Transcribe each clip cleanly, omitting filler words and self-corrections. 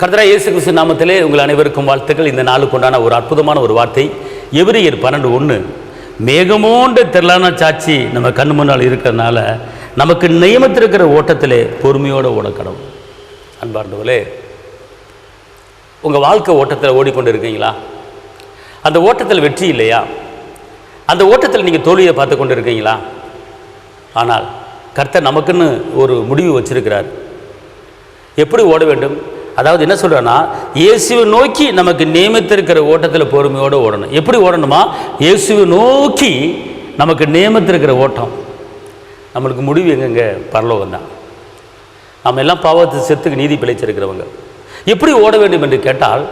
கர்த்தராகிய இயேசு கிறிஸ்து நாமத்திலே உங்கள் அனைவருக்கும் வாழ்த்துக்கள். இந்த நாளுக்கு உண்டான ஒரு அற்புதமான ஒரு வார்த்தை எபிரெயர் 12:1. மேகமோன்ற திரளான சாட்சி நம்ம கண்ணு முன்னால் இருக்கிறதுனால நமக்கு நியமித்திருக்கிற ஓட்டத்திலே பொறுமையோடு ஓடக்கணும். அன்பார்ந்தவர்களே, உங்கள் வாழ்க்கை ஓட்டத்தில் ஓடிக்கொண்டு இருக்கீங்களா? அந்த ஓட்டத்தில் வெற்றி இல்லையா? அந்த ஓட்டத்தில் நீங்கள் தோல்வியை பார்த்து கொண்டு இருக்கீங்களா? ஆனால் கர்த்தர் நமக்குன்னு ஒரு முடிவு வச்சிருக்கிறார். எப்படி ஓட வேண்டும்? அதாவது என்ன சொல்கிறேன்னா, இயேசுவை நோக்கி நமக்கு நியமித்திருக்கிற ஓட்டத்தில் பொறுமையோடு ஓடணும். எப்படி ஓடணுமா? இயேசுவை நோக்கி நமக்கு நியமித்திருக்கிற ஓட்டம். நம்மளுக்கு முடிவு எங்கெங்க? பரலோகம் தான். நம்ம எல்லாம் பாவத்தை செத்துக்கு நீதி பிழைச்சிருக்கிறவங்க. எப்படி ஓட வேண்டும் என்று கேட்டால்,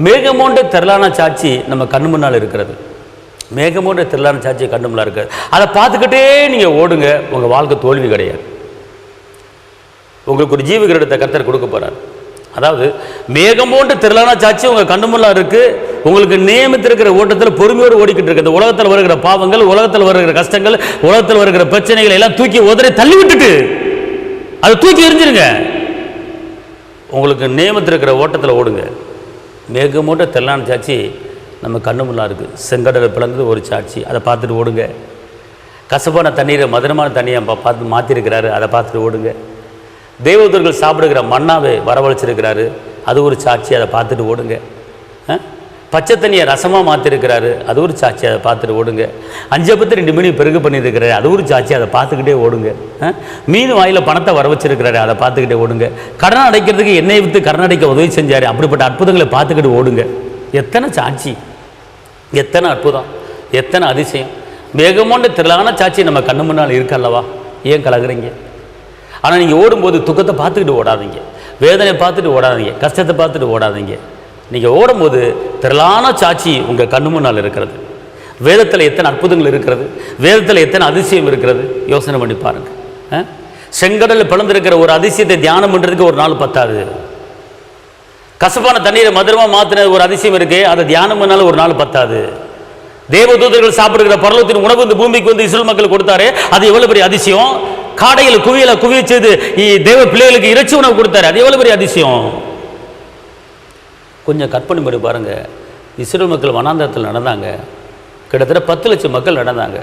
மேகமோன்ற திரளான சாட்சி நம்ம கண்ணு முன்னால் இருக்கிறது. மேகமோன்ற திரளான சாட்சி கண்ணு முன்னால் இருக்கிறது. அதை பார்த்துக்கிட்டே நீங்கள் ஓடுங்க. உங்கள் வாழ்க்கை தோல்வி கிடையாது. உங்களுக்கு ஒரு ஜீவ கிரீடத்தை கர்த்தர் கொடுக்க போகிறார். அதாவது மேகமோன்ற திரளான சாட்சி உங்கள் கண்ணு முன்னால் இருக்குது. உங்களுக்கு நியமித்திருக்கிற ஓட்டத்தில் பொறுமையோடு ஓடிக்கிட்டு இருக்கு. இந்த உலகத்தில் வருகிற பாவங்கள், உலகத்தில் வருகிற கஷ்டங்கள், உலகத்தில் வருகிற பிரச்சனைகள் எல்லாம் தூக்கி உதறி தள்ளி விட்டுட்டு அதை தூக்கி எறிஞ்சிருங்க. உங்களுக்கு நியமித்திருக்கிற ஓட்டத்தில் ஓடுங்க. மேகமோன்ற திரளான சாட்சி நம்ம கண்ணு முன்னால் இருக்குது. செங்கடலை பிளந்தது ஒரு சாட்சி, அதை பார்த்துட்டு ஓடுங்க. கசப்பான தண்ணீரை மதுரமான தண்ணியை பார்த்து மாற்றிருக்கிறாரு, அதை பார்த்துட்டு ஓடுங்க. தேவதூதர்கள் சாப்பிடுகிற மன்னாவை வரவழைச்சிருக்கிறாரு, அது ஒரு சாட்சி, அதை பார்த்துட்டு ஓடுங்க. பச்சை தண்ணியை ரசமாக மாற்றிருக்கிறாரு, அது ஒரு சாட்சி, அதை பார்த்துட்டு ஓடுங்க. 5 மணி பெருகு பண்ணியிருக்கிறாரு, அது ஒரு சாட்சி, அதை பார்த்துக்கிட்டே ஓடுங்க. மீன் வாயில் பணத்தை வர வச்சிருக்கிறாரு, அதை பார்த்துக்கிட்டே ஓடுங்க. கடன் அடைக்கிறதுக்கு எண்ணெய் விற்று கடன் அடைக்க உதவி செஞ்சார், அப்படிப்பட்ட அற்புதங்களை பார்த்துக்கிட்டு ஓடுங்க. எத்தனை சாட்சி, எத்தனை அற்புதம், எத்தனை அதிசயம்! மேகமோன்ற திரளான சாட்சி நம்ம கண்ணு முன்னால் இருக்கல்லவா? ஏன் கலகுறீங்க? ஆனால் நீங்கள் ஓடும்போது துக்கத்தை பார்த்துக்கிட்டு ஓடாதீங்க, வேதனை பார்த்துட்டு ஓடாதீங்க, கஷ்டத்தை பார்த்துட்டு ஓடாதீங்க. நீங்கள் ஓடும்போது திரளான சாட்சி உங்கள் கண்ணு முன்னால் இருக்கிறது. வேதத்தில் எத்தனை அற்புதங்கள் இருக்கிறது, வேதத்தில் எத்தனை அதிசயம் இருக்கிறது, யோசனை பண்ணி பாருங்கள். செங்கடலில் பிளந்திருக்கிற ஒரு அதிசயத்தை தியானம் பண்ணுறதுக்கு ஒரு நாள் பத்தாது. கசப்பான தண்ணீரை மதுரமாக மாற்றின ஒரு அதிசயம் இருக்குது, அதை தியானம் பண்ணாலும் ஒரு நாள் பத்தாது. தேவதூதர்கள் சாப்பிடுகிற பரலோகத்தின் உணவு இந்த பூமிக்கு வந்து இஸ்ரவேல் மக்கள் கொடுத்தாரு, அது எவ்வளோ பெரிய அதிசயம்! காடையில் குவிய செய்து தேவ பிள்ளைகளுக்கு இறைச்சி உணவு கொடுத்தாரு, அது எவ்வளோ பெரிய அதிசயம்! கொஞ்சம் கற்பனை பண்ணி பாருங்க. இஸ்ரவேல் மக்கள் வனாந்தரத்தில் நடந்தாங்க. கிட்டத்தட்ட 10 லட்சம் மக்கள் நடந்தாங்க.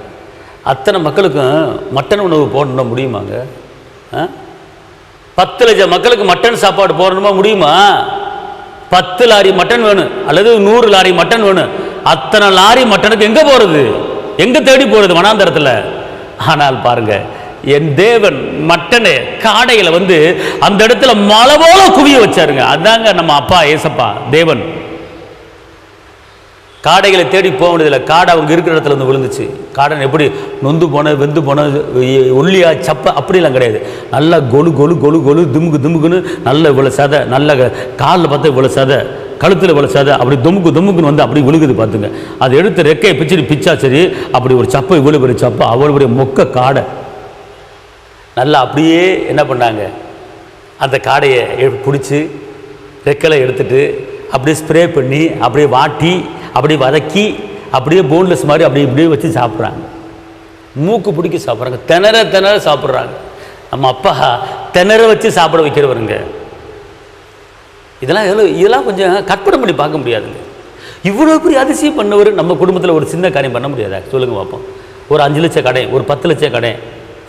அத்தனை மக்களுக்கும் மட்டன் உணவு போடணும் முடியுமாங்க? 10 லட்சம் மக்களுக்கு மட்டன் சாப்பாடு போடணுமா? முடியுமா? 10 லாரி மட்டன் வேணும், அல்லது 100 லாரி மட்டன் வேணும். அத்தனை லாரி மட்டனுக்கு எங்கே போகிறது? எங்கே தேடி போகிறது? வனாந்தரத்தில். ஆனால் பாருங்க, என் தேவன் மட்டனை காடையில் வந்து அந்த இடத்துல மலை போல குவிய வச்சாருங்க. அதாங்க நம்ம அப்பா ஏசப்பா தேவன். காடைகளை தேடி போக வேண்டியதில்லை, காடை அவங்க இருக்கிற இடத்துல வந்து விழுந்துச்சு. காடன் எப்படி நொந்து போன வெந்து போன ஒல்லியா சப்ப அப்படிலாம் கிடையாது. நல்லா கொலு கொலு கொலு கொலு துமுக்குன்னு நல்ல இவ்வளோ சதை, நல்ல காலில் பார்த்தா இவ்வளோ சதை, கழுத்தில் இவ்வளோ சதை, அப்படி துமுக்குன்னு வந்து அப்படி விழுகுது பார்த்துங்க. அதை எடுத்து ரெக்கையை பிச்சுட்டு பிச்சா சரி, அப்படி ஒரு சப்பை இவ்வளோ பெரிய சப்பை, அவ்வளோ பெரிய மொக்க காடை. நல்லா அப்படியே என்ன பண்ணாங்க, அந்த காடையை பிடிச்சி ரெக்கையில் எடுத்துட்டு அப்படியே ஸ்ப்ரே பண்ணி அப்படியே வாட்டி அப்படியே வதக்கி அப்படியே போன்லெஸ் மாதிரி அப்படியே இப்படியே வச்சு சாப்பிட்றாங்க. மூக்கு பிடிக்க சாப்பிட்றாங்க, திணற சாப்பிட்றாங்க. நம்ம அப்பா திணற வச்சு சாப்பிட வைக்கிறவருங்க. இதெல்லாம் கொஞ்சம் கற்பனை பண்ணி பார்க்க முடியாதுங்க. இவ்வளோ பெரிய அதிசயம் பண்ணவர் நம்ம குடும்பத்தில் ஒரு சின்ன காரியம் பண்ண முடியாதா? சொல்லுங்கள் பார்ப்போம். ஒரு 5 லட்சம் கடை, ஒரு 10 லட்சம் கடை,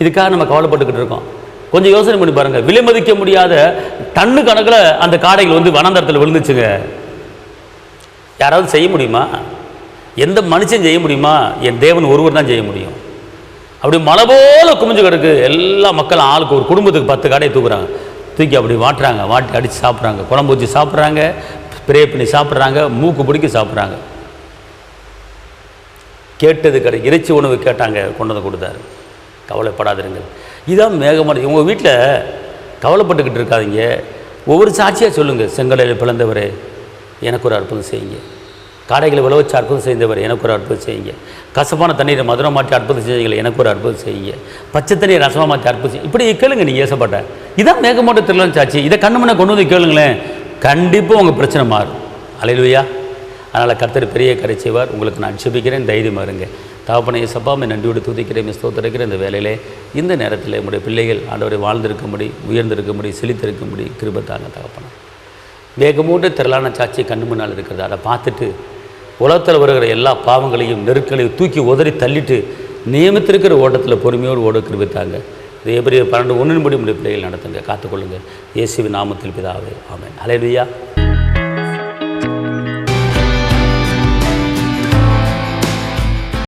இதுக்காக நம்ம கவலைப்பட்டுக்கிட்டு இருக்கோம். கொஞ்சம் யோசனை பண்ணி பாருங்கள். விலை மதிக்க முடியாத டன்னு கணக்கில் அந்த காடைகள் வந்து வனாந்தரத்தில் விழுந்துச்சுங்க. யாராவது செய்ய முடியுமா? எந்த மனுஷன் செய்ய முடியுமா? என் தேவன் ஒருவர் தான் செய்ய முடியும். அப்படி மலை போல குமிஞ்சு கிடக்கு. எல்லா மக்களும் ஆளுக்கு ஒரு குடும்பத்துக்கு 10 காடையை தூக்குறாங்க, தூக்கி அப்படி வாட்டுறாங்க, வாட்டி அடித்து சாப்பிட்றாங்க, குழம்பு வச்சு சாப்பிட்றாங்க, ஸ்ப்ரே பண்ணி சாப்பிட்றாங்க, மூக்கு பிடிக்க சாப்பிட்றாங்க. கேட்டது இறைச்சி உணவு கேட்டாங்க, கொண்டு வந்து கொடுத்தாரு. கவலைப்படாதீர்கள். இதான் மேகமோன்ற. உங்கள் வீட்டில் கவலைப்பட்டுக்கிட்டு இருக்காதீங்க. ஒவ்வொரு சாட்சியாக சொல்லுங்கள். செங்கடலில் பிளந்தவரே எனக்கு ஒரு அற்புதம் செய்யுங்க. காடைகளை விளைவிச்சு அற்புதம் செய்தவர் எனக்கு ஒரு அற்புதம் செய்யுங்க. கசப்பான தண்ணீரை மதுரம் மாற்றி அற்புதம் செய்யுங்க, எனக்கு ஒரு அற்புதம் செய்யுங்க. பச்சை தண்ணீரை ரசமாக மாற்றி அற்புதம் செய்யுங்க. இப்படி கேளுங்க. நீங்கள் ஏசப்பட்ட இதான் மேகமோன்ற திரளான சாட்சி. இதை கண்ணு முன்னே கொண்டு வந்து கேளுங்களேன், கண்டிப்பாக உங்கள் பிரச்சனை மாறும். அல்லேலூயா. அதனால் கர்த்தர் பெரிய கரை செய்வார். உங்களுக்கு நான் ஜெபிக்கிறேன், தைரியமாக இருங்க. தகப்பனே இயேசப்பாவை நன்றியோடு துதிக்கிறேன், ஸ்தோத்திரிக்கிறேன். இந்த வேலையிலே இந்த நேரத்தில் நம்முடைய பிள்ளைகள் ஆண்டவரை வாழ்ந்திருக்கும்படி, உயர்ந்திருக்கும்படி, செழித்திருக்கும்படி கிருபை தாங்க தகப்பனே. வேகமூண்டு திரளான சாட்சி கண்ணு முன்னால் இருக்கிறது. அதை பார்த்துட்டு உலகத்தில் வருகிற எல்லா பாவங்களையும் நெருக்களையும் தூக்கி உதறி தள்ளிட்டு நியமித்திருக்கிற ஓட்டத்தில் பொறுமையோடு ஓட கிருபித்தாங்க. இது எப்படி 12:1 முடிய பிள்ளைகள் நடத்துங்க, காத்துக்கொள்ளுங்க. இயேசுவின் நாமத்தில் பிதாவே, ஆமென். ஹல்லேலூயா.